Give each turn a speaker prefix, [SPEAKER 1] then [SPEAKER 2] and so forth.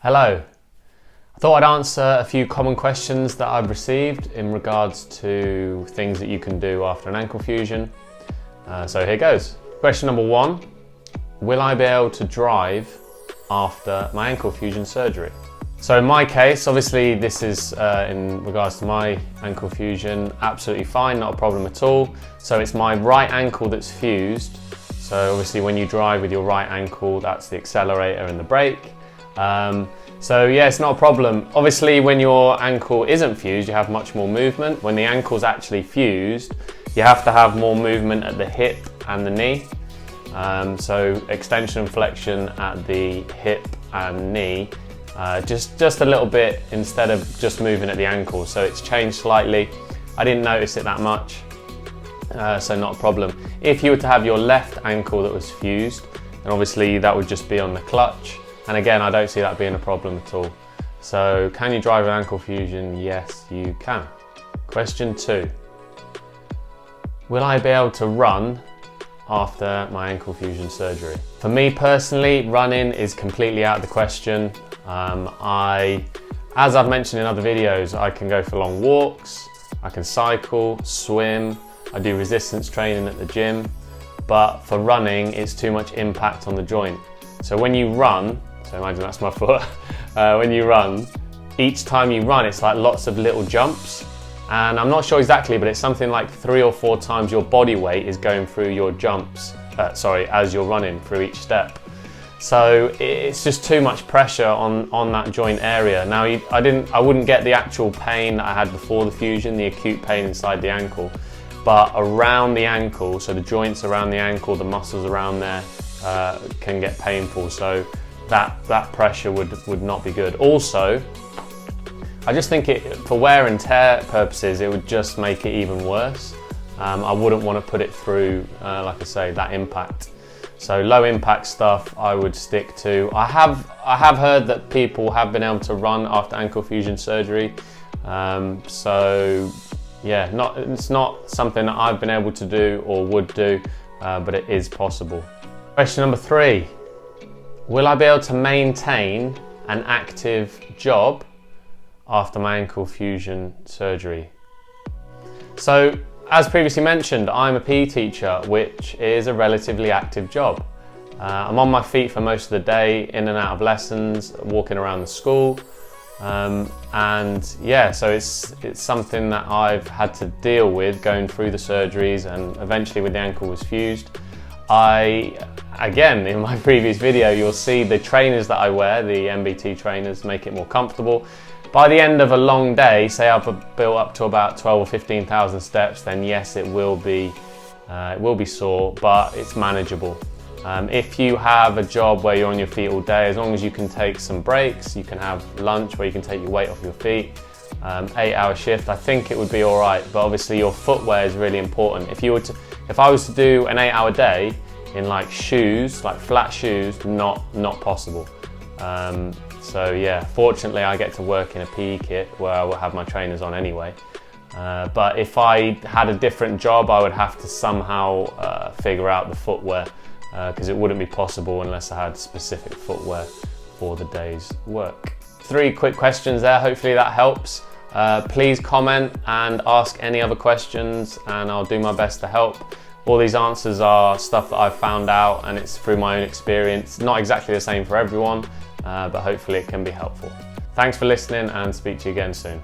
[SPEAKER 1] Hello. I thought I'd answer a few common questions that I've received in regards to things that you can do after an ankle fusion. So here goes. Question number 1, will I be able to drive after my ankle fusion surgery? So in my case, obviously this is in regards to my ankle fusion, absolutely fine, not a problem at all. So it's my right ankle that's fused. So obviously when you drive with your right ankle, that's the accelerator and the brake. So yeah, it's not a problem. Obviously when your ankle isn't fused, you have much more movement. When the ankle's actually fused, you have to have more movement at the hip and the knee. So extension and flexion at the hip and knee, just a little bit instead of just moving at the ankle. So it's changed slightly. I didn't notice it that much, so not a problem. If you were to have your left ankle that was fused, then obviously that would just be on the clutch. And again, I don't see that being a problem at all. So can you drive an ankle fusion? Yes, you can. Question 2. Will I be able to run after my ankle fusion surgery? For me personally, running is completely out of the question. As I've mentioned in other videos, I can go for long walks, I can cycle, swim, I do resistance training at the gym, but for running, it's too much impact on the joint. So when you run, so imagine that's my foot, when you run, each time you run, it's like lots of little jumps. And I'm not sure exactly, but it's something like 3 or 4 times your body weight is going through your jumps, as you're running through each step. So it's just too much pressure on that joint area. Now, I wouldn't get the actual pain that I had before the fusion, the acute pain inside the ankle, but around the ankle, so the joints around the ankle, the muscles around there can get painful. So that pressure would not be good. Also, I just think for wear and tear purposes, it would just make it even worse. I wouldn't want to put it through, like I say, that impact. So low impact stuff I would stick to. I have heard that people have been able to run after ankle fusion surgery. So yeah, it's not something that I've been able to do or would do, but it is possible. Question number 3. Will I be able to maintain an active job after my ankle fusion surgery? So, as previously mentioned, I'm a PE teacher, which is a relatively active job. I'm on my feet for most of the day, in and out of lessons, walking around the school. And yeah, so it's something that I've had to deal with going through the surgeries, and eventually when the ankle was fused, again, in my previous video, you'll see the trainers that I wear, the MBT trainers, make it more comfortable. By the end of a long day, say I've built up to about 12 or 15,000 steps, then yes, it will be sore, but it's manageable. If you have a job where you're on your feet all day, as long as you can take some breaks, you can have lunch where you can take your weight off your feet, 8-hour shift, I think it would be all right. But obviously your footwear is really important. If I was to do an 8-hour day in like shoes, like flat shoes, not possible. So yeah, fortunately I get to work in a PE kit where I will have my trainers on anyway. But if I had a different job, I would have to somehow figure out the footwear, because it wouldn't be possible unless I had specific footwear for the day's work. 3 quick questions there, hopefully that helps. Please comment and ask any other questions and I'll do my best to help. All these answers are stuff that I've found out and it's through my own experience. Not exactly the same for everyone, but hopefully it can be helpful. Thanks for listening and speak to you again soon.